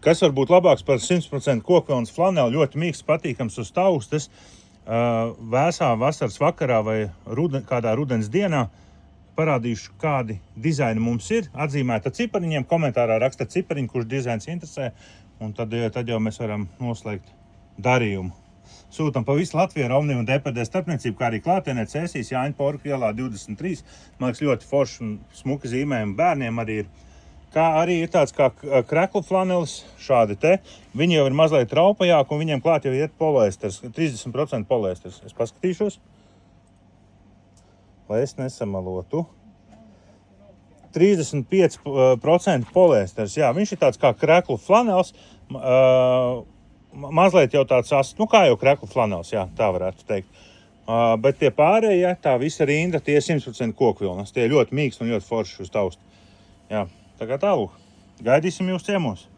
Kas var būt labāks par 100% kokvilnas flaneli, ļoti mīksts, patīkams uz taustes, vēsā vasaras vakarā vai kādā rudens dienā. Parādīšu, kādi dizaini mums ir. Atzīmēta cipariņiem, komentārā raksta cipariņu, kurš dizains interesē, un tad jau mēs varam noslēgt darījumu. Sūtam pa visu Latviju ar Omni un DPD starpniecību, kā arī klātienē Cēsīs Jāņa Porka ielā 23. Man liekas, ļoti forši un smuki zīmējumi bērniem arī ir. Kā arī ir tāds kā kreklu flanelis, šādi te. Viņi jau ir mazliet raupajāk un viņiem klāt jau iet poliesters, 30% poliesters. Es paskatīšos, lai es nesamalotu. 35% poliesters, jā, viņš ir tāds kā kreklu flanels, mazliet jau tāds kā jau kreklu flanels, jā, tā varētu teikt. Bet tie pārējie, tā visa rinda, tie 100% kokvilnas. Tie ļoti mīksti un ļoti forši uz taustu. Jā, tā kā tālūk. Gaidīsim jūs ciemos.